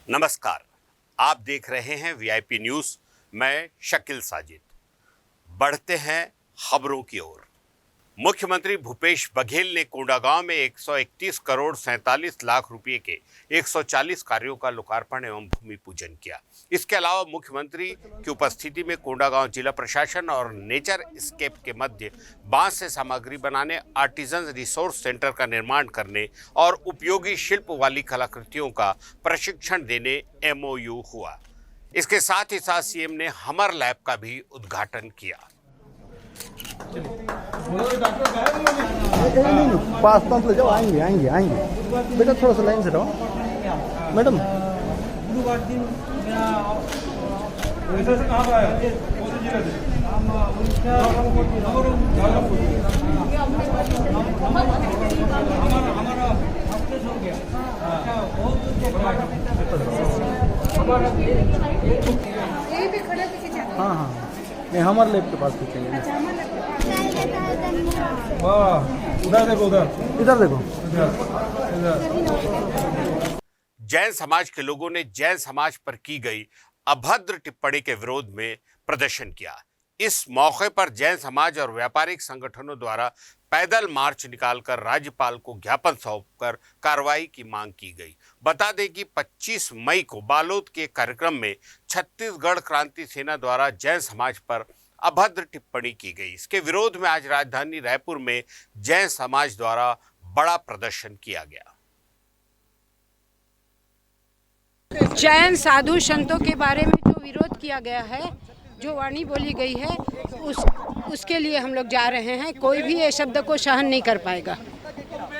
नमस्कार, आप देख रहे हैं वीआईपी न्यूज। मैं शकील साजिद। बढ़ते हैं खबरों की ओर। मुख्यमंत्री भूपेश बघेल ने कोंडागांव में 131 करोड़ 47 लाख रुपए के 140 कार्यों का लोकार्पण एवं भूमि पूजन किया। इसके अलावा मुख्यमंत्री की उपस्थिति में कोंडागांव जिला प्रशासन और नेचर स्केप के मध्य बांस से सामग्री बनाने, आर्टिजन रिसोर्स सेंटर का निर्माण करने और उपयोगी शिल्प वाली कलाकृतियों का प्रशिक्षण देने MOU हुआ। इसके साथ ही साथ सीएम ने हमर लैब का भी उद्घाटन किया। नहीं, पास पंप ले जाओ, आएंगे बेटा, थोड़ा सा लाइन से रहो मैडम। हाँ, नहीं हमारे लैब के पास पूछेंगे। उधर देखो। जैन समाज के लोगों ने जैन समाज पर की गई अभद्र टिप्पणी के विरोध में प्रदर्शन किया। इस मौके पर जैन समाज और व्यापारिक संगठनों द्वारा पैदल मार्च निकालकर राज्यपाल को ज्ञापन सौंपकर कार्रवाई की मांग की गई। बता दें कि 25 मई को बालोद के कार्यक्रम में छत्तीसगढ़ क्रांति सेना द्वारा जैन समाज पर अभद्र टिप्पणी की गई। इसके विरोध में आज राजधानी रायपुर में जैन समाज द्वारा बड़ा प्रदर्शन किया गया। जैन साधु संतों के बारे में जो विरोध किया गया है, जो वाणी बोली गई है, उसके लिए हम लोग जा रहे हैं। कोई भी ये शब्द को सहन नहीं कर पाएगा।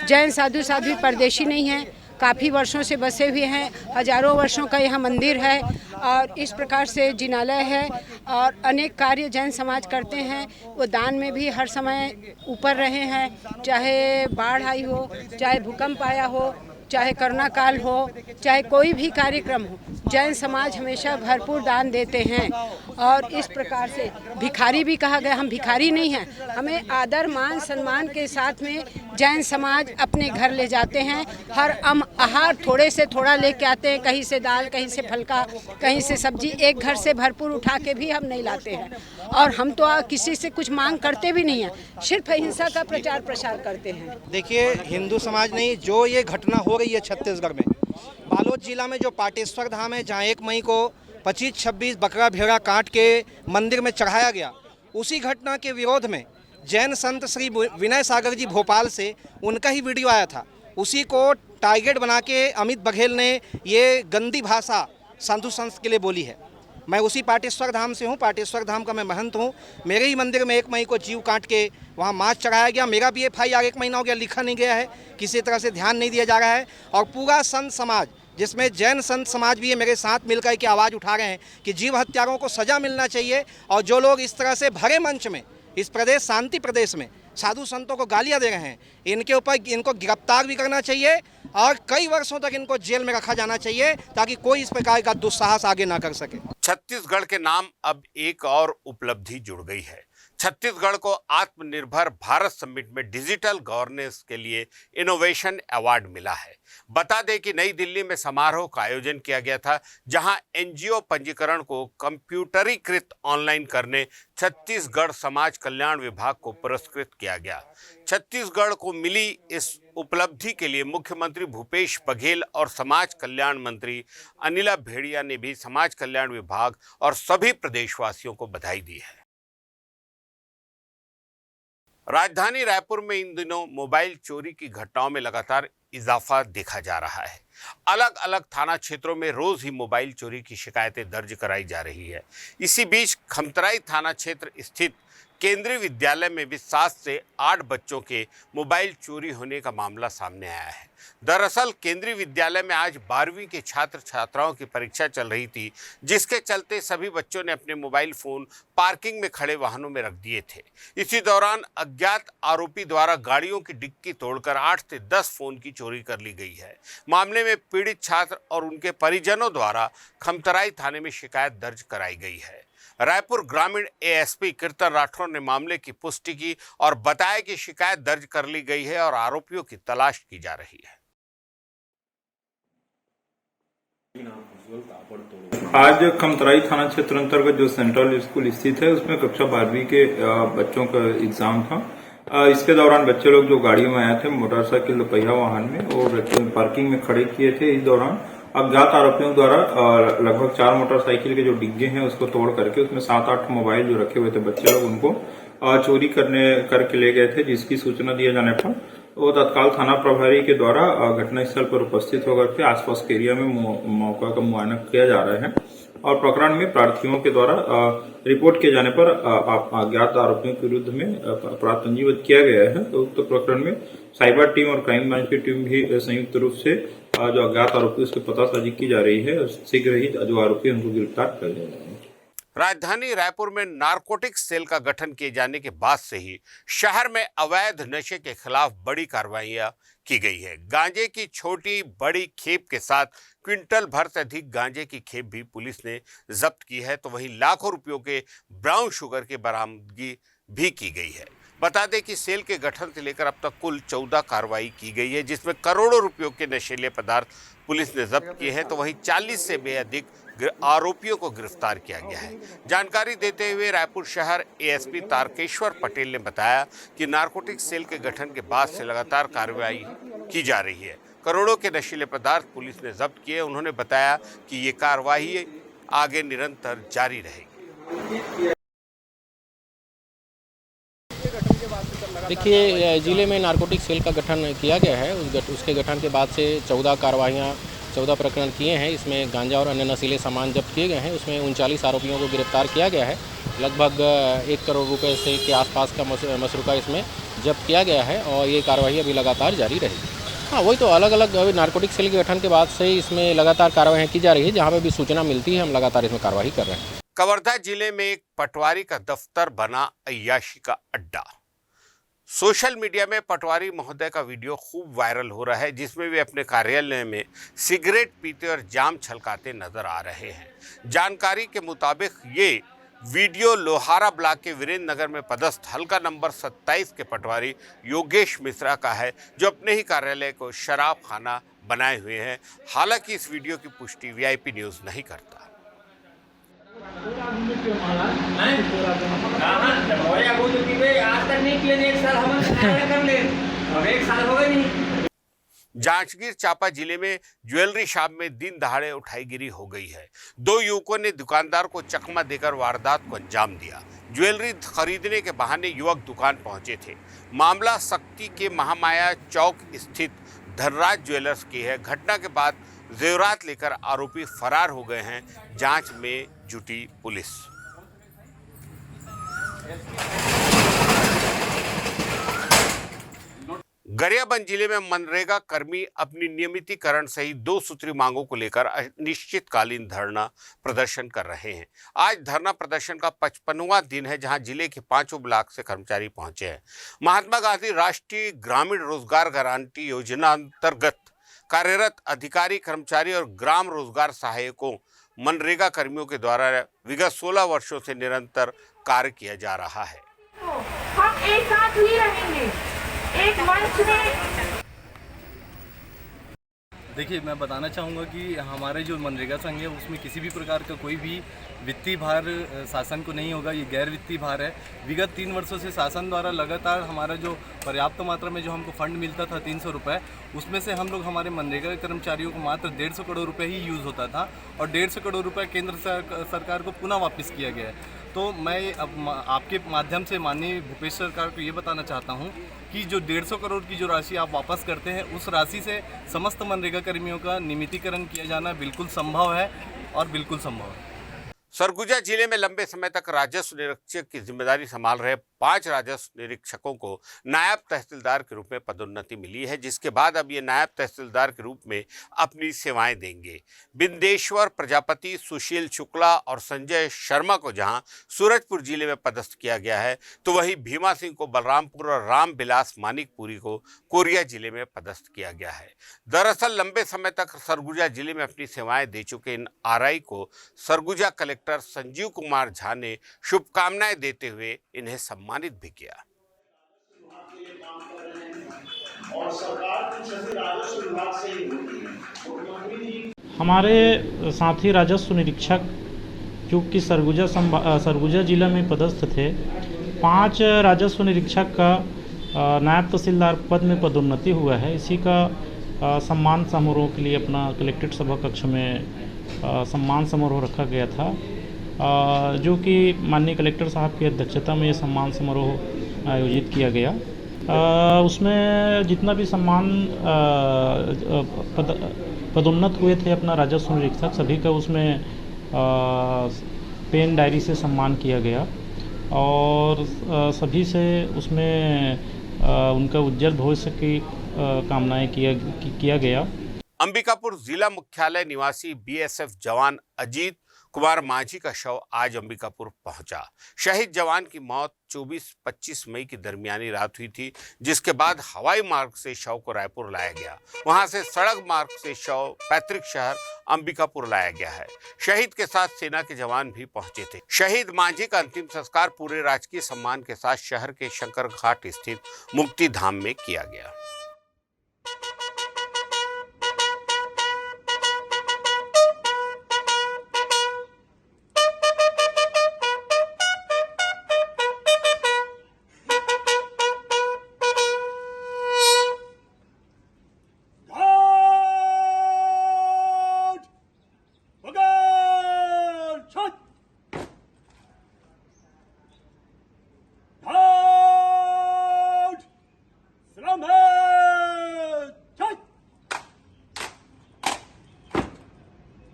जैन साधु परदेशी नहीं है, काफ़ी वर्षों से बसे हुए हैं। हजारों वर्षों का यहाँ मंदिर है और इस प्रकार से जिनालय है और अनेक कार्य जैन समाज करते हैं। वो दान में भी हर समय ऊपर रहे हैं, चाहे बाढ़ आई हो, चाहे भूकंप आया हो, चाहे कोरोना काल हो, चाहे कोई भी कार्यक्रम हो, जैन समाज हमेशा भरपूर दान देते हैं। और इस प्रकार से भिखारी भी कहा गया, हम भिखारी नहीं हैं। हमें आदर मान सम्मान के साथ में जैन समाज अपने घर ले जाते हैं। हर आहार थोड़े से थोड़ा लेके आते हैं, कहीं से दाल, कहीं से फलका, कहीं से सब्जी। एक घर से भरपूर उठा के भी हम नहीं लाते हैं और हम तो किसी से कुछ मांग करते भी नहीं हैं, सिर्फ अहिंसा का प्रचार प्रसार करते हैं। देखिए, हिंदू समाज नहीं, जो ये घटना हो रही है छत्तीसगढ़ में, बालोद जिला में जो पाटेश्वर धाम है, जहाँ 1 मई को 25-26 बकरा भेड़ा काट के मंदिर में चढ़ाया गया, उसी घटना के विरोध में जैन संत श्री विनय सागर जी भोपाल से उनका ही वीडियो आया था। उसी को टारगेट बना के अमित बघेल ने ये गंदी भाषा साधु संत के लिए बोली है। मैं उसी पाटेश्वर धाम से हूँ, पाटेश्वर धाम का मैं महंत हूँ। मेरे ही मंदिर में 1 मई को जीव काट के वहाँ मांस चढ़ाया गया। मेरा भी FIR 1 महीना हो गया, लिखा नहीं गया है, किसी तरह से ध्यान नहीं दिया जा रहा है। और पूरा संत समाज, जिसमें जैन संत समाज भी है, मेरे साथ मिलकर के आवाज़ उठा रहे हैं कि जीव हत्यारों को सज़ा मिलना चाहिए। और जो लोग इस तरह से भरे मंच में, इस प्रदेश शांति प्रदेश में साधु संतों को गालियाँ दे रहे हैं, इनके ऊपर इनको गिरफ्तार भी करना चाहिए और कई वर्षों तक इनको जेल में रखा जाना चाहिए, ताकि कोई इस प्रकार का दुस्साहस आगे ना कर सके। छत्तीसगढ़ के नाम अब एक और उपलब्धि जुड़ गई है। छत्तीसगढ़ को आत्मनिर्भर भारत समिट में डिजिटल गवर्नेंस के लिए इनोवेशन अवार्ड मिला है। बता दें कि नई दिल्ली में समारोह का आयोजन किया गया था, जहां NGO पंजीकरण को कंप्यूटरीकृत ऑनलाइन करने छत्तीसगढ़ समाज कल्याण विभाग को पुरस्कृत किया गया। छत्तीसगढ़ को मिली इस उपलब्धि के लिए मुख्यमंत्री भूपेश बघेल और समाज कल्याण मंत्री अनिला भेड़िया ने भी समाज कल्याण विभाग और सभी प्रदेशवासियों को बधाई दी है। राजधानी रायपुर में इन दिनों मोबाइल चोरी की घटनाओं में लगातार इजाफा देखा जा रहा है। अलग अलग थाना क्षेत्रों में रोज ही मोबाइल चोरी की शिकायतें दर्ज कराई जा रही है। इसी बीच खमतराई थाना क्षेत्र स्थित केंद्रीय विद्यालय में भी 7 से 8 बच्चों के मोबाइल चोरी होने का मामला सामने आया है। दरअसल केंद्रीय विद्यालय में आज 12वीं के छात्र छात्राओं की परीक्षा चल रही थी, जिसके चलते सभी बच्चों ने अपने मोबाइल फोन पार्किंग में खड़े वाहनों में रख दिए थे। इसी दौरान अज्ञात आरोपी द्वारा गाड़ियों की डिक्की तोड़कर 8 से 10 फोन की चोरी कर ली गई है। मामले में पीड़ित छात्र और उनके परिजनों द्वारा खमतराई थाने में शिकायत दर्ज कराई गई है। रायपुर ग्रामीण ASP कीर्तन राठौर ने मामले की पुष्टि की और बताया कि शिकायत दर्ज कर ली गई है और आरोपियों की तलाश की जा रही है। आज खमतराई थाना क्षेत्र अंतर्गत जो सेंट्रल स्कूल स्थित है उसमें कक्षा 12वीं के बच्चों का एग्जाम था। इसके दौरान बच्चे लोग जो गाड़ियों में आए थे मोटरसाइकिल दोपहिया वाहन में और पार्किंग में खड़े किए थे। इस दौरान अज्ञात आरोपियों द्वारा लगभग 4 मोटरसाइकिल के जो डिग्गे हैं उसको तोड़ करके उसमें 7-8 मोबाइल जो रखे हुए थे बच्चे लोग उनको चोरी करके ले गए थे। जिसकी सूचना दिए जाने पर वो तत्काल थाना प्रभारी के द्वारा घटनास्थल पर उपस्थित होकर के आसपास के एरिया में मौका का मुआयना किया जा रहा है और प्रकरण में प्रार्थियों के द्वारा रिपोर्ट किए जाने पर अज्ञात आरोपियों के विरुद्ध में अपराध पंजीबद्ध किया गया है। तो उक्त प्रकरण में साइबर टीम और क्राइम ब्रांच की टीम भी संयुक्त रूप से जो अज्ञात आरोपी उसकी पतासाजी की जा रही है। शीघ्र ही जो आरोपी उनको गिरफ्तार कर लिया जाएगा। राजधानी रायपुर में नारकोटिक्स सेल का गठन किए जाने के बाद से ही शहर में अवैध नशे के खिलाफ बड़ी कार्रवाइयां की गई है। गांजे की छोटी बड़ी खेप के साथ क्विंटल भर से अधिक गांजे की खेप भी पुलिस ने जब्त की है, तो वहीं लाखों रुपयों के ब्राउन शुगर की बरामदगी भी की गई है। बता दें कि सेल के गठन से लेकर अब तक कुल 14 कार्रवाई की गई है, जिसमें करोड़ों रुपयों के नशीले पदार्थ पुलिस ने जब्त किए हैं, तो वहीं 40 से भी अधिक आरोपियों को गिरफ्तार किया गया है। जानकारी देते हुए रायपुर शहर एएसपी तारकेश्वर पटेल ने बताया कि नारकोटिक्स सेल के गठन के बाद से लगातार कार्रवाई की जा रही है। करोड़ों के नशीले पदार्थ पुलिस ने जब्त किए। उन्होंने बताया कि ये कार्रवाई आगे निरंतर जारी रहेगी। देखिए, जिले में नारकोटिक सेल का गठन किया गया है। उसके गठन के बाद से 14 कार्रवाइयाँ 14 प्रकरण किए हैं। इसमें गांजा और अन्य नशीले सामान जब्त किए गए हैं। उसमें 39 आरोपियों को गिरफ्तार किया गया है। लगभग 1 करोड़ रुपए से के आसपास का मसरूका इसमें जब्त किया गया है और ये कार्रवाई अभी लगातार जारी रहेगी। हाँ, वही तो अलग अलग नारकोटिक सेल के गठन के बाद से इसमें लगातार कार्रवाई की जा रही है। जहाँ पर भी सूचना मिलती है हम लगातार इसमें कार्रवाई कर रहे हैं। कवर्धा जिले में एक पटवारी का दफ्तर बना अय्याशी का अड्डा। सोशल मीडिया में पटवारी महोदय का वीडियो खूब वायरल हो रहा है, जिसमें वे अपने कार्यालय में सिगरेट पीते और जाम छलकाते नजर आ रहे हैं। जानकारी के मुताबिक ये वीडियो लोहारा ब्लॉक के वीरेंद्र नगर में पदस्थ हल्का नंबर 27 के पटवारी योगेश मिश्रा का है, जो अपने ही कार्यालय को शराब खाना बनाए हुए हैं। हालांकि इस वीडियो की पुष्टि वीआईपी न्यूज नहीं करता। जांजगीर चांपा जिले में ज्वेलरी शॉप में दिन दहाड़े उठाईगिरी हो गई है। 2 युवकों ने दुकानदार को चकमा देकर वारदात को अंजाम दिया। ज्वेलरी खरीदने के बहाने युवक दुकान पहुंचे थे। मामला सक्ती के महामाया चौक स्थित धनराज ज्वेलर्स की है। घटना के बाद जेवरात लेकर आरोपी फरार हो गए हैं। जांच में जुटी पुलिस। गरियाबंद जिले में मनरेगा कर्मी अपनी नियमितीकरण सहित 2 सूत्री मांगों को लेकर अनिश्चितकालीन धरना प्रदर्शन कर रहे हैं। आज धरना प्रदर्शन का 55वां दिन है, जहां जिले के 5 ब्लॉक से कर्मचारी पहुंचे हैं। महात्मा गांधी राष्ट्रीय ग्रामीण रोजगार गारंटी योजना अंतर्गत कार्यरत अधिकारी, कर्मचारी और ग्राम रोजगार सहायकों मनरेगा कर्मियों के द्वारा विगत 16 वर्षों से निरंतर कार्य किया जा रहा है। हम एक साथ ही रहेंगे, एक मंच में। देखिए, मैं बताना चाहूँगा कि हमारे जो मनरेगा संघ है उसमें किसी भी प्रकार का कोई भी वित्तीय भार शासन को नहीं होगा। ये गैर वित्तीय भार है। विगत 3 वर्षों से शासन द्वारा लगातार हमारा जो पर्याप्त मात्रा में जो हमको फंड मिलता था 300 रुपये, उसमें से हम लोग हमारे मनरेगा के कर्मचारियों को मात्र 150 करोड़ रुपये ही यूज़ होता था और 150 करोड़ रुपये केंद्र सरकार को पुनः वापस किया गया है। तो मैं अब आपके माध्यम से माननीय भूपेश सरकार को ये बताना चाहता हूँ कि जो 150 करोड़ की जो राशि आप वापस करते हैं, उस राशि से समस्त मनरेगा कर्मियों का नियमितीकरण किया जाना बिल्कुल संभव है और बिल्कुल संभव है। सरगुजा जिले में लंबे समय तक राजस्व निरीक्षक की जिम्मेदारी संभाल रहे 5 राजस्व निरीक्षकों को नायब तहसीलदार के रूप में पदोन्नति मिली है, जिसके बाद अब ये नायब तहसीलदार के रूप में अपनी सेवाएं देंगे। बिंदेश्वर प्रजापति, सुशील शुक्ला और संजय शर्मा को जहां सूरजपुर जिले में पदस्थ किया गया है, तो वहीं भीमा सिंह को बलरामपुर और रामविलास मानिकपुरी को कोरिया जिले में पदस्थ किया गया है। दरअसल लंबे समय तक सरगुजा जिले में अपनी सेवाएं दे चुके इन आरआई को सरगुजा कलेक्टर संजीव कुमार झा ने शुभकामनाएं देते हुए इन्हें सम्मानित भी किया। और सरकार की छवि राजस्व विभाग से ही होती है। हमारे साथी राजस्व निरीक्षक जो कि सरगुजा जिला में पदस्थ थे, 5 राजस्व निरीक्षक का नायब तहसीलदार पद में पदोन्नति हुआ है। इसी का सम्मान समारोह के लिए अपना कलेक्ट्रेट सभा कक्ष में सम्मान समारोह रखा गया था, जो कि माननीय कलेक्टर साहब की अध्यक्षता में ये सम्मान समारोह आयोजित किया गया। उसमें जितना भी सम्मान पदोन्नत हुए थे अपना राजस्व निरीक्षक, सभी का उसमें पेन डायरी से सम्मान किया गया और सभी से उसमें उनका उज्जवल भविष्य की कामनाएं किया गया। अंबिकापुर जिला मुख्यालय निवासी बीएसएफ जवान अजीत कुमार माझी का शव आज अंबिकापुर पहुंचा। शहीद जवान की मौत 24-25 मई की दरमियानी रात हुई थी, जिसके बाद हवाई मार्ग से शव को रायपुर लाया गया। वहां से सड़क मार्ग से शव पैतृक शहर अंबिकापुर लाया गया है। शहीद के साथ सेना के जवान भी पहुंचे थे। शहीद माझी का अंतिम संस्कार पूरे राजकीय सम्मान के साथ शहर के शंकर घाट स्थित मुक्ति धाम में किया गया।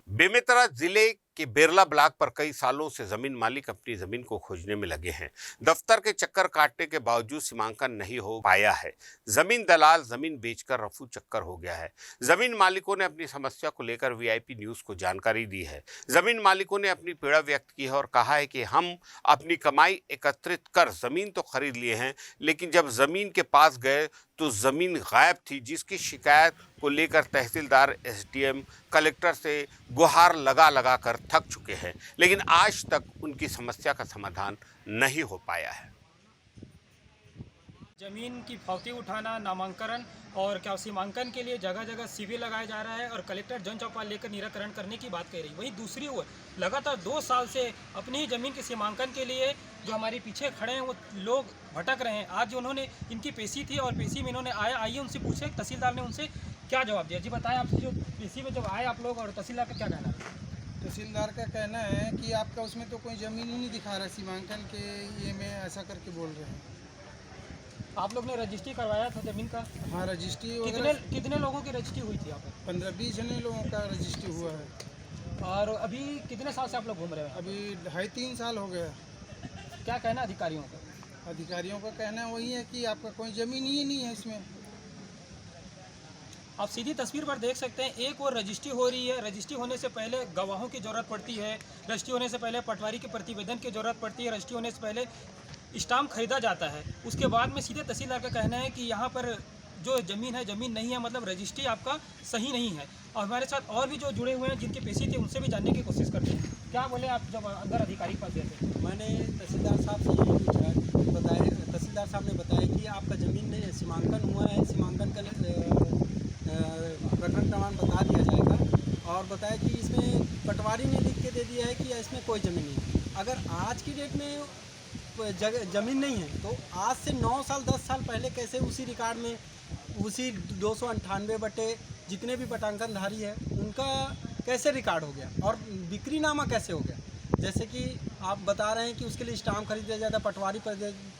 बेमेतरा जिले के बेरला ब्लॉक पर कई सालों से जमीन मालिक अपनी जमीन को खोजने में लगे हैं। दफ्तर के चक्कर काटने के बावजूद सीमांकन नहीं हो पाया है। जमीन दलाल जमीन बेचकर रफू चक्कर हो गया है। जमीन मालिकों ने अपनी समस्या को लेकर वीआईपी न्यूज़ को जानकारी दी है। जमीन मालिकों ने अपनी पीड़ा व्यक्त की है और कहा है कि हम अपनी कमाई एकत्रित कर जमीन तो खरीद लिए हैं, लेकिन जब जमीन के पास गए तो जमीन गायब थी, जिसकी शिकायत को लेकर तहसीलदार, एसडीएम, कलेक्टर से गुहार लगा कर थक चुके हैं, लेकिन आज तक उनकी समस्या का समाधान नहीं हो पाया है। जमीन की फौती उठाना, नामांकन और क्या सीमांकन के लिए जगह जगह शिविर लगाया जा रहा है और कलेक्टर जन चौपाल लेकर निराकरण करने की बात कह रही। वहीं दूसरी ओर लगातार 2 साल से अपनी ज़मीन के सीमांकन के लिए जो हमारे पीछे खड़े हैं वो लोग भटक रहे हैं। आज उन्होंने इनकी पेशी थी और पेशी में इन्होंने आइए उनसे पूछे, तहसीलदार ने उनसे क्या जवाब दिया। जी बताएं, आप जो पेशी में जब आए आप लोग और तहसीलदार का क्या कहना है? तहसीलदार का कहना है कि आपका उसमें तो कोई ज़मीन ही नहीं दिखा रहा, सीमांकन के ये में ऐसा करके बोल रहे हैं। आप लोग ने रजिस्ट्री करवाया था ज़मीन का? हाँ, रजिस्ट्री कितने लोगों की रजिस्ट्री हुई थी? आप 15-20 जने लोगों का रजिस्ट्री हुआ है। और अभी कितने साल से आप लोग घूम रहे हैं? अभी 2.5-3 साल हो गया। क्या कहना है अधिकारियों का? अधिकारियों का कहना वही है कि आपका कोई ज़मीन ही नहीं है इसमें। आप सीधी तस्वीर पर देख सकते हैं, एक और रजिस्ट्री हो रही है। रजिस्ट्री होने से पहले गवाहों की ज़रूरत पड़ती है, रजिस्ट्री होने से पहले पटवारी के प्रतिवेदन की ज़रूरत पड़ती है, रजिस्ट्री होने से पहले स्टाम्प खरीदा जाता है। उसके बाद में सीधे तहसीलदार का कहना है कि यहाँ पर जो ज़मीन है ज़मीन नहीं है, मतलब रजिस्ट्री आपका सही नहीं है। और हमारे साथ और भी जो जुड़े हुए हैं जिनके पेशी थे उनसे भी जानने की कोशिश करते हैं। क्या बोले आप जब अंदर अधिकारी पास गए थे? मैंने तहसीलदार साहब से यही पूछा, बताया तहसीलदार साहब ने बताया कि आपका ज़मीन में सीमांकन हुआ है, सीमांकन का प्रकरण प्रमाण बता दिया जाएगा और बताया कि इसमें पटवारी ने लिख के दे दिया है कि इसमें कोई ज़मीन नहीं है। अगर आज की डेट में ज़मीन नहीं है तो आज से 9 साल 10 साल पहले कैसे उसी रिकॉर्ड में उसी 298 बटे जितने भी पटांकनधारी है उनका कैसे रिकॉर्ड हो गया और बिक्रीनामा कैसे हो गया? जैसे कि आप बता रहे हैं कि उसके लिए स्टाम्प खरीदा जाता है, पटवारी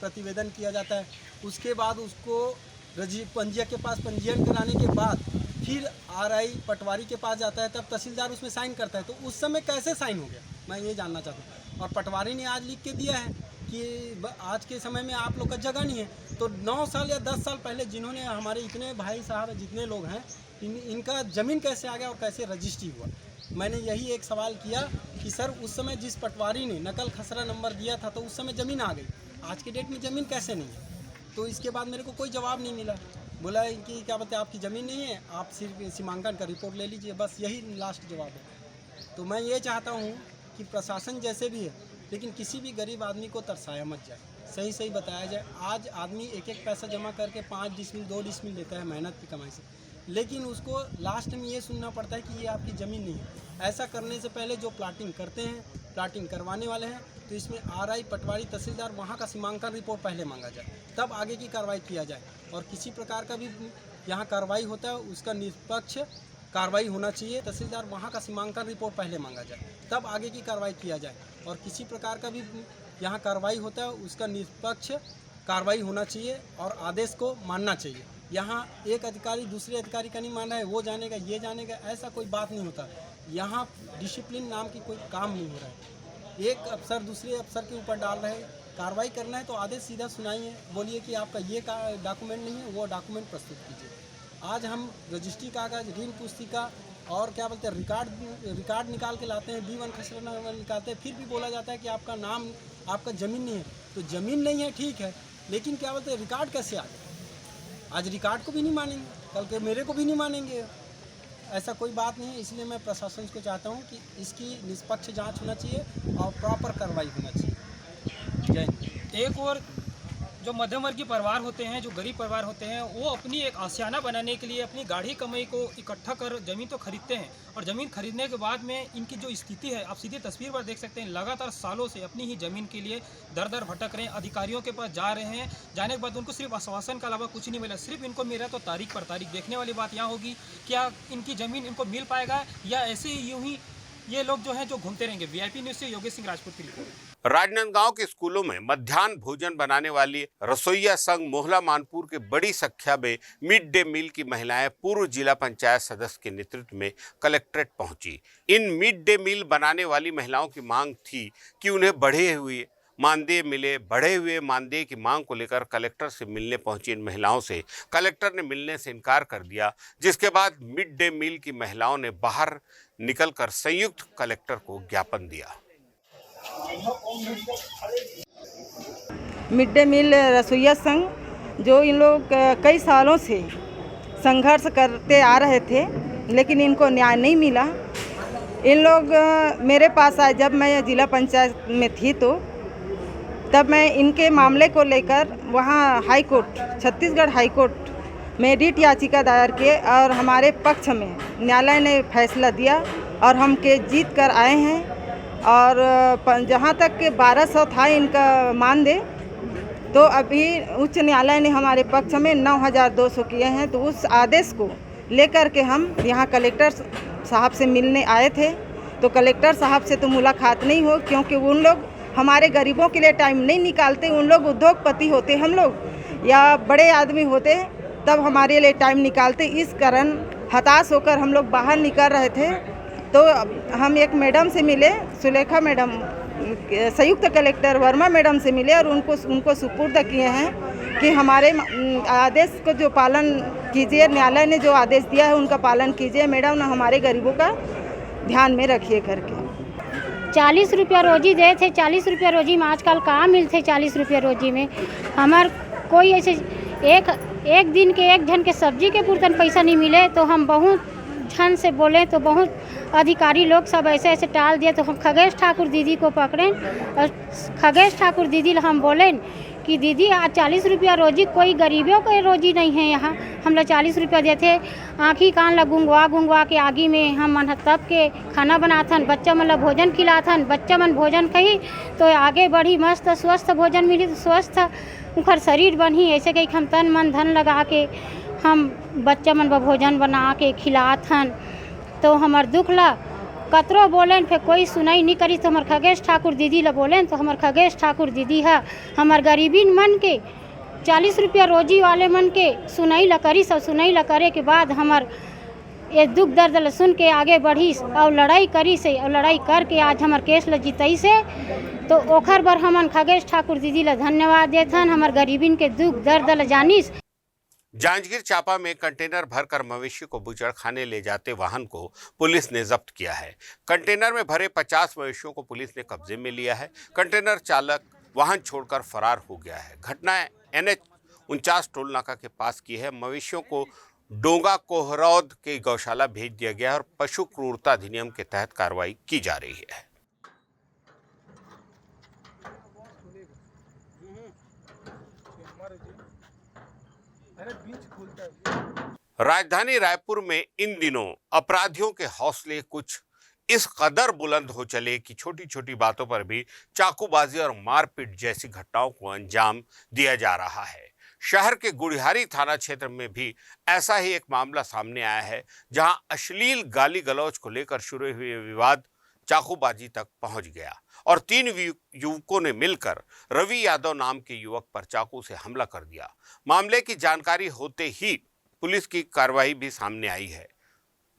प्रतिवेदन किया जाता है, उसके बाद उसको पंजीयक के पास पंजीयन कराने के बाद फिर आरआई पटवारी के पास जाता है, तब तहसीलदार उसमें साइन करता है। तो उस समय कैसे साइन हो गया, मैं ये जानना चाहता हूँ। और पटवारी ने आज लिख के दिया है कि आज के समय में आप लोग का जगह नहीं है। तो 9 साल या 10 साल पहले जिन्होंने हमारे इतने भाई साहब जितने लोग हैं इनका ज़मीन कैसे आ गया और कैसे रजिस्ट्री हुआ? मैंने यही एक सवाल किया कि सर उस समय जिस पटवारी ने नकल खसरा नंबर दिया था तो उस समय ज़मीन आ गई, आज के डेट में ज़मीन कैसे नहीं है? तो इसके बाद मेरे को कोई जवाब नहीं मिला। बोला कि क्या बताए आपकी ज़मीन नहीं है, आप सिर्फ सीमांकन का रिपोर्ट ले लीजिए, बस यही लास्ट जवाब है। तो मैं ये चाहता हूँ कि प्रशासन जैसे भी है लेकिन किसी भी गरीब आदमी को तरसाया मत जाए, सही सही बताया जाए। आज आदमी एक एक पैसा जमा करके 5 डिसमिल 2 डिसमिल लेता है मेहनत की कमाई से, लेकिन उसको लास्ट में ये सुनना पड़ता है कि ये आपकी ज़मीन नहीं है। ऐसा करने से पहले जो प्लाटिंग करते हैं, प्लाटिंग करवाने वाले हैं, तो इसमें आरआई, पटवारी, तहसीलदार वहाँ का सीमांकन रिपोर्ट पहले मांगा जाए, तब आगे की कार्रवाई किया जाए। और किसी प्रकार का भी यहाँ कार्रवाई होता है उसका निष्पक्ष कार्रवाई होना चाहिए। तहसीलदार वहाँ का सीमांकन रिपोर्ट पहले मांगा जाए, तब आगे की कार्रवाई किया जाए। और किसी प्रकार का भी यहाँ कार्रवाई होता है उसका निष्पक्ष कार्रवाई होना चाहिए और आदेश को मानना चाहिए। यहाँ एक अधिकारी दूसरे अधिकारी का नहीं मान रहा है, वो जानेगा ये जानेगा, ऐसा कोई बात नहीं होता। यहाँ डिसिप्लिन नाम की कोई काम नहीं हो रहा है। एक अफसर दूसरे अफसर के ऊपर डाल रहे हैं। कार्रवाई करना है तो आदेश सीधा सुनाइए, बोलिए कि आपका ये डॉक्यूमेंट नहीं है, वो डॉक्यूमेंट प्रस्तुत कीजिए। आज हम रजिस्ट्री कागज, ऋण पुस्तिका और क्या बोलते हैं रिकॉर्ड निकाल के लाते हैं, B1 खसरा निकालते हैं, फिर भी बोला जाता है कि आपका नाम, आपका ज़मीन नहीं है। तो ज़मीन नहीं है ठीक है, लेकिन क्या बोलते हैं रिकॉर्ड कैसे आ गया? आज रिकॉर्ड को भी नहीं मानेंगे, कल के मेरे को भी नहीं मानेंगे। ऐसा कोई बात नहीं है। इसलिए मैं प्रशासन को चाहता हूँ कि इसकी निष्पक्ष जांच होना चाहिए और प्रॉपर कार्रवाई होना चाहिए। जय हिंद। एक और जो मध्यम वर्गीय परिवार होते हैं, जो गरीब परिवार होते हैं, वो अपनी एक आशियाना बनाने के लिए अपनी गाढ़ी कमाई को इकट्ठा कर ज़मीन तो खरीदते हैं, और ज़मीन खरीदने के बाद में इनकी जो स्थिति है आप सीधी तस्वीर पर देख सकते हैं। लगातार सालों से अपनी ही ज़मीन के लिए दर दर भटक रहे हैं, अधिकारियों के पास जा रहे हैं, जाने के बाद उनको सिर्फ आश्वासन के अलावा कुछ नहीं मिला। सिर्फ इनको मिला तो तारीख पर तारीख। देखने वाली बात यहाँ होगी क्या इनकी ज़मीन इनको मिल पाएगा या ऐसे ही यूँ ही ये लोग जो हैं जो घूमते रहेंगे। VIP न्यूज़ से योगेश सिंह राजपूत की रिपोर्ट। राजनांदगांव के स्कूलों में मध्याह्न भोजन बनाने वाली रसोइया संघ मोहला मानपुर के बड़ी संख्या में मिड डे मील की महिलाएं पूर्व जिला पंचायत सदस्य के नेतृत्व में कलेक्ट्रेट पहुंची। इन मिड डे मील बनाने वाली महिलाओं की मांग थी कि उन्हें बढ़े हुए मानदेय मिले। बढ़े हुए मानदेय की मांग को लेकर कलेक्टर से मिलने पहुंची इन महिलाओं से कलेक्टर ने मिलने से इनकार कर दिया, जिसके बाद मिड डे मील की महिलाओं ने बाहर निकलकर संयुक्त कलेक्टर को ज्ञापन दिया। मिड डे मील रसोइया संघ जो इन लोग कई सालों से संघर्ष करते आ रहे थे, लेकिन इनको न्याय नहीं मिला। इन लोग मेरे पास आए जब मैं जिला पंचायत में थी, तो तब मैं इनके मामले को लेकर वहाँ high court, Chhattisgarh high court में रिट याचिका दायर किए और हमारे पक्ष में न्यायालय ने फैसला दिया और हम केस जीत कर आए हैं। और जहाँ तक के 1200 था इनका मानदेय, तो अभी उच्च न्यायालय ने हमारे पक्ष में 9200 किए हैं। तो उस आदेश को लेकर के हम यहाँ कलेक्टर साहब से मिलने आए थे। तो कलेक्टर साहब से तो मुलाकात नहीं हो, क्योंकि उन लोग हमारे गरीबों के लिए टाइम नहीं निकालते। उन लोग उद्योगपति होते, हम लोग या बड़े आदमी होते, तब हमारे लिए टाइम निकालते। इस कारण हताश होकर हम लोग बाहर निकल रहे थे। तो हम एक मैडम से मिले, सुलेखा मैडम, संयुक्त कलेक्टर वर्मा मैडम से मिले और उनको सुपुर्द किए हैं कि हमारे आदेश को जो पालन कीजिए, न्यायालय ने जो आदेश दिया है उनका पालन कीजिए मैडम, ना हमारे गरीबों का ध्यान में रखिए करके। 40 रुपया रोजी दे थे। 40 रुपया रोजी में आजकल कहाँ मिलते 40 रुपया रोजी में। हमार कोई ऐसे एक दिन के एक जन के सब्जी के पूर्तन पैसा नहीं मिले, तो हम बहुत जन से बोले तो बहुत अधिकारी लोग सब ऐसे ऐसे टाल दिए। तो हम खगेश ठाकुर दीदी को पकड़ें और खगेश ठाकुर दीदी हम बोलें कि दीदी आज 40 रुपया रोजी, कोई गरीबों के रोजी नहीं है यहाँ। हम लोग 40 रुपया देते, आँखी कान लग गुंगवा के आगे में हम मन तब के खाना बनाथन, बच्चा मन भोजन खिलाथन। बच्चा मन भोजन कही तो आगे बढ़ी, मस्त स्वस्थ भोजन मिली तो स्वस्थ उनका शरीर बनी। ऐसे कहीं हम तन मन धन लगा के हम बच्चा मन भोजन बना के खिलाथन। तो हमार दुख ला कतरो बोलें, फिर कोई सुनाई नहीं करी। तो हमार खगेश ठाकुर दीदी ला बोलें, तो हमार खगेश ठाकुर दीदी है हमार गरीबी मन के 40 रुपया रोजी वाले मन के सुनाई ला करी। सब सुनाई ला करे के बाद हमार ये दुख दर्द ला सुन के आगे बढ़ी और लड़ाई करी से, और लड़ाई करके आज हमार केस ला जीतई से। तो ओखर बर हमन खगेश ठाकुर दीदी ला धन्यवाद देथन, हमार गरीबीन के दुख दर्द ला जानिस। जांजगीर चांपा में कंटेनर भरकर मवेशी को बूचड़खाने ले जाते वाहन को पुलिस ने जब्त किया है। कंटेनर में भरे 50 मवेशियों को पुलिस ने कब्जे में लिया है। कंटेनर चालक वाहन छोड़कर फरार हो गया है। घटना NH 49 टोल नाका के पास की है। मवेशियों को डोंगा कोहरौद के गौशाला भेज दिया गया है और पशु क्रूरता अधिनियम के तहत कार्रवाई की जा रही है। राजधानी रायपुर में इन दिनों अपराधियों के हौसले कुछ इस कदर बुलंद हो चले कि छोटी छोटी बातों पर भी चाकूबाजी और मारपीट जैसी घटनाओं को अंजाम दिया जा रहा है। शहर के गुड़ियारी थाना क्षेत्र में भी ऐसा ही एक मामला सामने आया है, जहां अश्लील गाली गलौज को लेकर शुरू हुए विवाद चाकूबाजी तक पहुंच गया और 3 युवकों ने मिलकर रवि यादव नाम के युवक पर चाकू से हमला कर दिया। मामले की जानकारी होते ही पुलिस की कार्रवाई भी सामने आई है।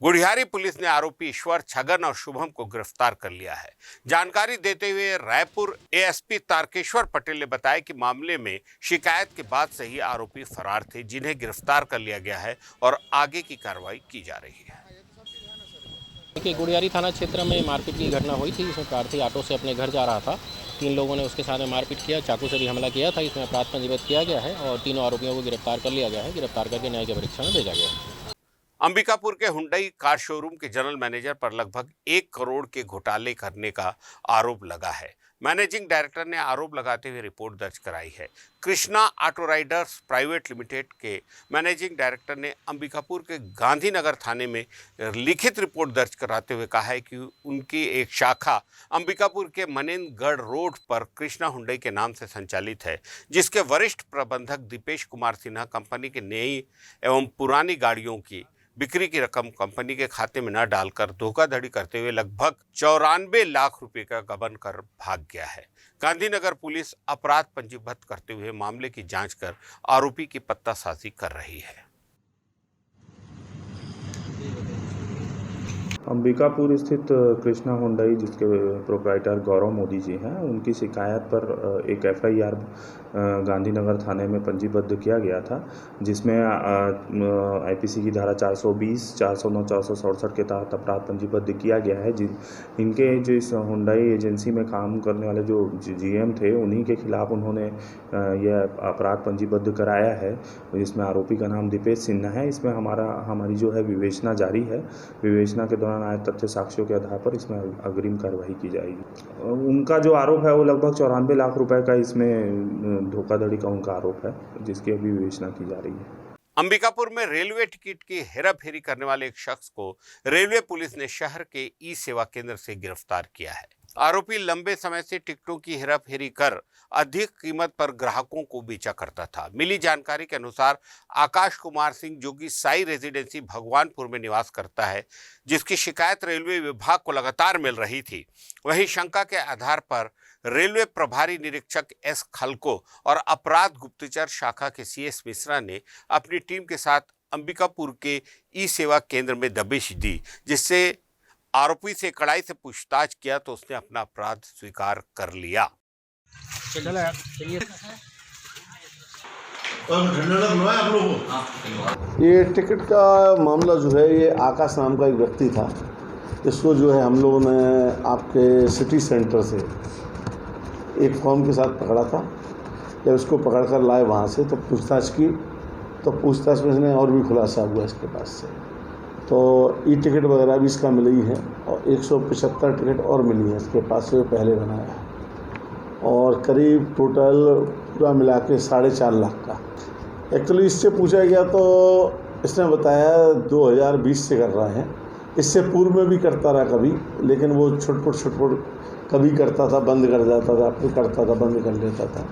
गुड़ियारी पुलिस ने आरोपी ईश्वर, छगन और शुभम को गिरफ्तार कर लिया है। जानकारी देते हुए रायपुर एएसपी तारकेश्वर पटेल ने बताया कि मामले में शिकायत के बाद से ही आरोपी फरार थे, जिन्हें गिरफ्तार कर लिया गया है और आगे की कार्रवाई की जा रही है। देखिए, गुड़ियारी थाना क्षेत्र में मारपीट की घटना हुई थी। इसमें प्रार्थी ऑटो से अपने घर जा रहा था। 3 लोगों ने उसके साथ में मारपीट किया, चाकू से भी हमला किया था। इसमें अपराध पंजीबद्ध किया गया है और 3 आरोपियों को गिरफ्तार कर लिया गया है। गिरफ्तार करके न्यायिक परीक्षण में भेजा गया है। अंबिकापुर के हुंडई कार शोरूम के जनरल मैनेजर पर लगभग 1 करोड़ के घोटाले करने का आरोप लगा है। मैनेजिंग डायरेक्टर ने आरोप लगाते हुए रिपोर्ट दर्ज कराई है। Krishna auto Riders private limited के मैनेजिंग डायरेक्टर ने अंबिकापुर के गांधीनगर थाने में लिखित रिपोर्ट दर्ज कराते हुए कहा है कि उनकी एक शाखा अंबिकापुर के मनेंद्रगढ़ रोड पर कृष्णा हुंडई के नाम से संचालित है, जिसके वरिष्ठ प्रबंधक दीपेश कुमार सिन्हा कंपनी की नई एवं पुरानी गाड़ियों की बिक्री की रकम कंपनी के खाते में न डालकर धोखाधड़ी करते हुए लगभग 94 लाख रुपए का गबन कर भाग गया है। गांधीनगर पुलिस अपराध पंजीबद्ध करते हुए मामले की जांच कर आरोपी की पत्तासाजी कर रही है। अंबिकापुर स्थित कृष्णा हुंडई, जिसके प्रोप्राइटर गौरव मोदी जी हैं, उनकी शिकायत पर एक एफआईआर गांधीनगर थाने में पंजीबद्ध किया गया था, जिसमें आईपीसी की धारा 420, 409, 467 के तहत अपराध पंजीबद्ध किया गया है। इनके जो इस हुंडई एजेंसी में काम करने वाले जो जीएम थे, उन्हीं के खिलाफ उन्होंने यह अपराध पंजीबद्ध कराया है, जिसमें आरोपी का नाम दीपेश सिन्हा है। इसमें हमारी जो है विवेचना जारी है। विवेचना के दौरान आए तथ्य साक्ष्यों के आधार पर इसमें अग्रिम कार्रवाई की जाएगी। उनका जो आरोप है वो लगभग 94 लाख रुपए का इसमें धोखाधड़ी का उनका आरोप है, जिसकी अभी विवेचना की जा रही है। अंबिकापुर में रेलवे टिकट की हेराफेरी करने वाले एक शख्स को रेलवे पुलिस ने शहर के ई सेवा केंद्र से गिरफ्तार किया है। आरोपी लंबे समय से टिकटों की हेराफेरी कर अधिक कीमत पर ग्राहकों को बेचा करता था। मिली जानकारी के अनुसार आकाश कुमार सिंह, जो कि साई रेजिडेंसी भगवानपुर में निवास करता है, जिसकी शिकायत रेलवे विभाग को लगातार मिल रही थी, वहीं शंका के आधार पर रेलवे प्रभारी निरीक्षक एस खलको और अपराध गुप्तचर शाखा के सीएस मिश्रा ने अपनी टीम के साथ अंबिकापुर के ई सेवा केंद्र में दबिश दी, जिससे आरोपी से कड़ाई से पूछताछ किया तो उसने अपना अपराध स्वीकार कर लिया। ये टिकट का मामला जो है, ये आकाश नाम का एक व्यक्ति था। इसको जो है हम लोगों ने आपके सिटी सेंटर से एक फॉर्म के साथ पकड़ा था। जब उसको पकड़ कर लाए वहाँ से तो पूछताछ की, तो पूछताछ में इसने और भी खुलासा हुआ इसके पास से। तो ई टिकट वगैरह भी इसका मिली है और 175 टिकट और मिली है इसके पास से, पहले बनाया है, और करीब टोटल पूरा मिला के 4.5 लाख का। एक्चुअली इससे पूछा गया तो इसने बताया 2020 से कर रहा है। इससे पूर्व में भी करता रहा कभी, लेकिन वो छुटपुट कभी करता था, बंद कर जाता था, फिर करता था, बंद कर लेता था,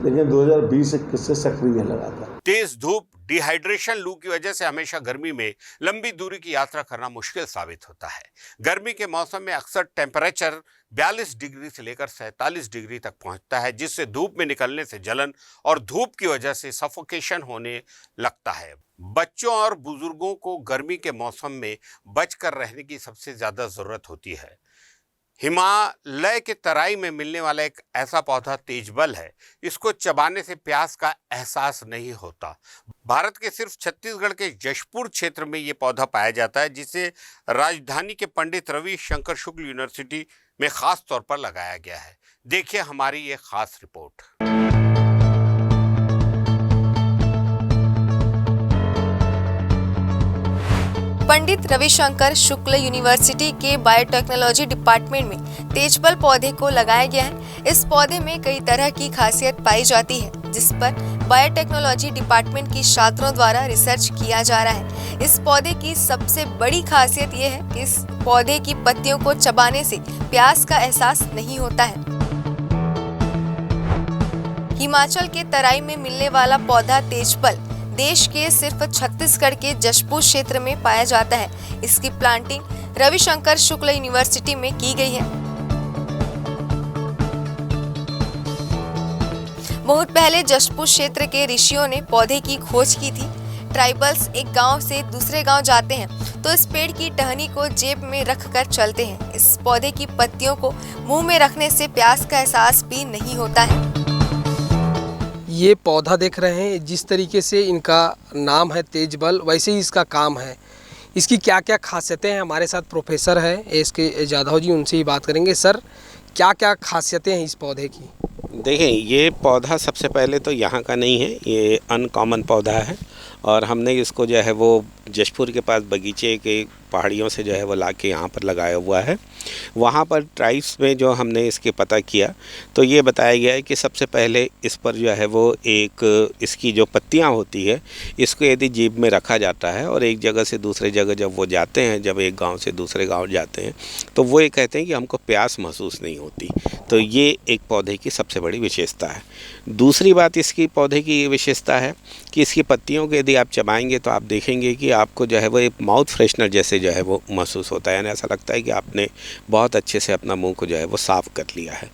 लेकिन 2020 से सक्रिय लगा था। तेज धूप, डिहाइड्रेशन, लू की वजह से हमेशा गर्मी में लंबी दूरी की यात्रा करना मुश्किल साबित होता है। गर्मी के मौसम में अक्सर टेम्परेचर 42 डिग्री से लेकर 47 डिग्री तक पहुंचता है, जिससे धूप में निकलने से जलन और धूप की वजह से सफोकेशन होने लगता है। बच्चों और बुजुर्गों को गर्मी के मौसम में बचकर रहने की सबसे ज्यादा जरूरत होती है। हिमालय के तराई में मिलने वाला एक ऐसा पौधा तेजबल है, इसको चबाने से प्यास का एहसास नहीं होता। भारत के सिर्फ छत्तीसगढ़ के जशपुर क्षेत्र में ये पौधा पाया जाता है, जिसे राजधानी के पंडित रवि शंकर शुक्ल यूनिवर्सिटी में खास तौर पर लगाया गया है। देखिए हमारी ये खास रिपोर्ट। पंडित रविशंकर शुक्ल यूनिवर्सिटी के बायोटेक्नोलॉजी डिपार्टमेंट में तेजबल पौधे को लगाया गया है। इस पौधे में कई तरह की खासियत पाई जाती है, जिस पर बायोटेक्नोलॉजी डिपार्टमेंट की छात्रों द्वारा रिसर्च किया जा रहा है। इस पौधे की सबसे बड़ी खासियत ये है कि इस पौधे की पत्तियों को चबाने से प्यास का एहसास नहीं होता है। हिमाचल के तराई में मिलने वाला पौधा तेजबल देश के सिर्फ छत्तीसगढ़ के जशपुर क्षेत्र में पाया जाता है। इसकी प्लांटिंग रविशंकर शुक्ल यूनिवर्सिटी में की गई है। बहुत पहले जशपुर क्षेत्र के ऋषियों ने पौधे की खोज की थी। ट्राइबल्स एक गांव से दूसरे गांव जाते हैं तो इस पेड़ की टहनी को जेब में रखकर चलते हैं। इस पौधे की पत्तियों को मुंह में रखने से प्यास का एहसास भी नहीं होता है। ये पौधा देख रहे हैं, जिस तरीके से इनका नाम है तेजबल, वैसे ही इसका काम है। इसकी क्या क्या खासियतें हैं, हमारे साथ प्रोफेसर है एसके जाधव जी, उनसे ही बात करेंगे। सर, क्या क्या खासियतें हैं इस पौधे की? देखें, ये पौधा सबसे पहले तो यहाँ का नहीं है, ये अनकॉमन पौधा है और हमने इसको जो है वो जशपुर के पास बगीचे के पहाड़ियों से जो है वो ला के यहाँ पर लगाया हुआ है। वहाँ पर ट्राइब्स में जो हमने इसके पता किया तो ये बताया गया है कि सबसे पहले इस पर जो है वो एक इसकी जो पत्तियाँ होती है इसको यदि जीभ में रखा जाता है और एक जगह से दूसरे जगह जब वो जाते हैं, जब एक गांव से दूसरे गांव जाते हैं तो वो ये कहते हैं कि हमको प्यास महसूस नहीं होती। तो ये एक पौधे की सबसे बड़ी विशेषता है। दूसरी बात इसकी पौधे की ये विशेषता है कि इसकी पत्तियों को यदि आप चबाएंगे तो आप देखेंगे कि आपको जो है वो एक माउथ फ्रेशनर जैसे जो है वो महसूस होता है, यानी ऐसा लगता है कि आपने बहुत अच्छे से अपना मुंह को जो है वो साफ़ कर लिया है।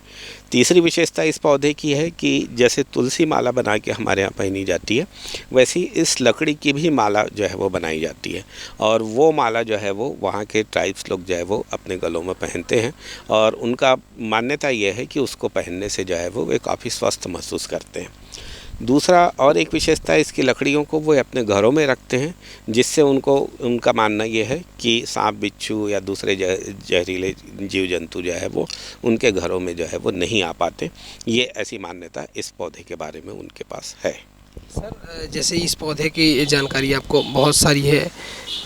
तीसरी विशेषता इस पौधे की है कि जैसे तुलसी माला बना के हमारे यहाँ पहनी जाती है, वैसी इस लकड़ी की भी माला जो है वो बनाई जाती है और वो माला जो है वो वहाँ के ट्राइब्स लोग जो है वो अपने गलों में पहनते हैं और उनका मान्यता ये है कि उसको पहनने से जो है वो वे काफ़ी स्वस्थ महसूस करते हैं। दूसरा और एक विशेषता इसकी लकड़ियों को वो अपने घरों में रखते हैं, जिससे उनका मानना ये है कि सांप बिच्छू या दूसरे जहरीले जीव जंतु जो है वो उनके घरों में जो है वो नहीं आ पाते। ये ऐसी मान्यता इस पौधे के बारे में उनके पास है। सर, जैसे इस पौधे की जानकारी आपको बहुत सारी है,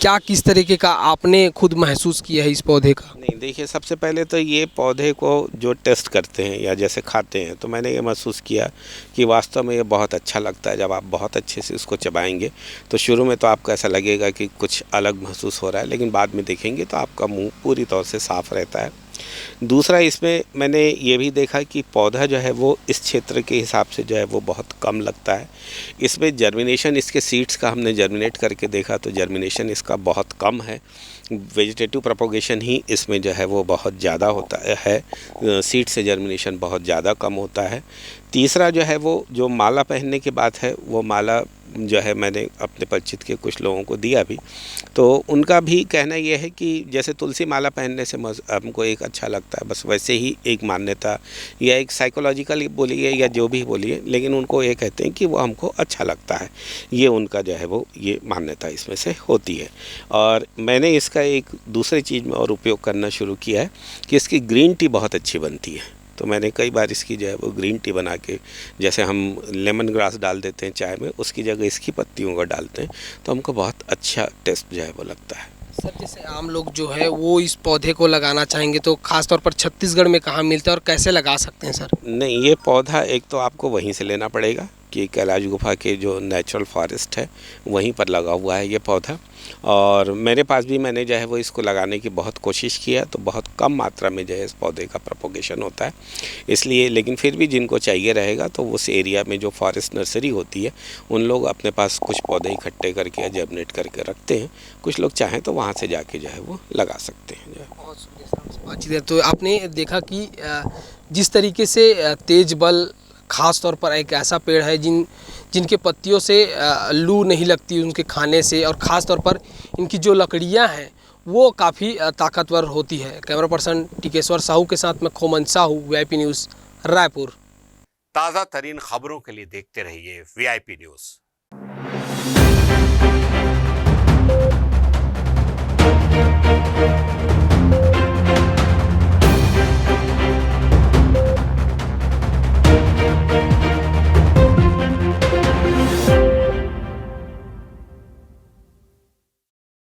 क्या किस तरीके का आपने खुद महसूस किया है इस पौधे का? नहीं, देखिए, सबसे पहले तो ये पौधे को जो टेस्ट करते हैं या जैसे खाते हैं तो मैंने ये महसूस किया कि वास्तव में ये बहुत अच्छा लगता है। जब आप बहुत अच्छे से उसको चबाएंगे तो शुरू में तो आपको ऐसा लगेगा कि कुछ अलग महसूस हो रहा है, लेकिन बाद में देखेंगे तो आपका मुँह पूरी तौर से साफ़ रहता है। दूसरा, इसमें मैंने ये भी देखा कि पौधा जो है वो इस क्षेत्र के हिसाब से जो है वो बहुत कम लगता है। इसमें जर्मिनेशन, इसके सीड्स का हमने जर्मिनेट करके देखा तो जर्मिनेशन इसका बहुत कम है। वेजिटेटिव प्रोपोगेशन ही इसमें जो है वो बहुत ज़्यादा होता है, सीड से जर्मिनेशन बहुत ज़्यादा कम होता है। तीसरा जो है वो जो माला पहनने की बात है, वो माला जो है मैंने अपने परिचित के कुछ लोगों को दिया भी, तो उनका भी कहना ये है कि जैसे तुलसी माला पहनने से हमको एक अच्छा लगता है, बस वैसे ही एक मान्यता या एक साइकोलॉजिकल बोलिए या जो भी बोलिए, लेकिन उनको ये कहते हैं कि वो हमको अच्छा लगता है। ये उनका जो है वो ये मान्यता इसमें से होती है। और मैंने इसका एक दूसरी चीज़ में और उपयोग करना शुरू किया है कि इसकी ग्रीन टी बहुत अच्छी बनती है। तो मैंने कई बार इसकी जो है वो ग्रीन टी बना के, जैसे हम लेमन ग्रास डाल देते हैं चाय में, उसकी जगह इसकी पत्तियों को डालते हैं तो हमको बहुत अच्छा टेस्ट जो है वो लगता है। सर, जैसे आम लोग जो है वो इस पौधे को लगाना चाहेंगे तो खास तौर पर छत्तीसगढ़ में कहाँ मिलता है और कैसे लगा सकते हैं सर? नहीं, ये पौधा एक तो आपको वहीं से लेना पड़ेगा कि कैलाश गुफा के जो नेचुरल फॉरेस्ट है वहीं पर लगा हुआ है ये पौधा। और मेरे पास भी मैंने जो है वो इसको लगाने की बहुत कोशिश किया तो बहुत कम मात्रा में जो है इस पौधे का प्रोपोगेशन होता है, इसलिए। लेकिन फिर भी जिनको चाहिए रहेगा तो उस एरिया में जो फॉरेस्ट नर्सरी होती है उन लोग अपने पास कुछ पौधे इकट्ठे करके या जर्मिनेट करके रखते हैं। कुछ लोग चाहें तो वहाँ से जाके जो है वो लगा सकते हैं। जो है तो आपने देखा कि जिस तरीके से तेजबल ख़ास तौर पर एक ऐसा पेड़ है जिनके पत्तियों से लू नहीं लगती उनके खाने से, और ख़ास तौर पर इनकी जो लकड़ियां हैं वो काफ़ी ताकतवर होती है। कैमरा पर्सन टिकेश्वर साहू के साथ मैं खोमन साहू, VIP न्यूज़, रायपुर। ताज़ा तरीन खबरों के लिए देखते रहिए VIP न्यूज़।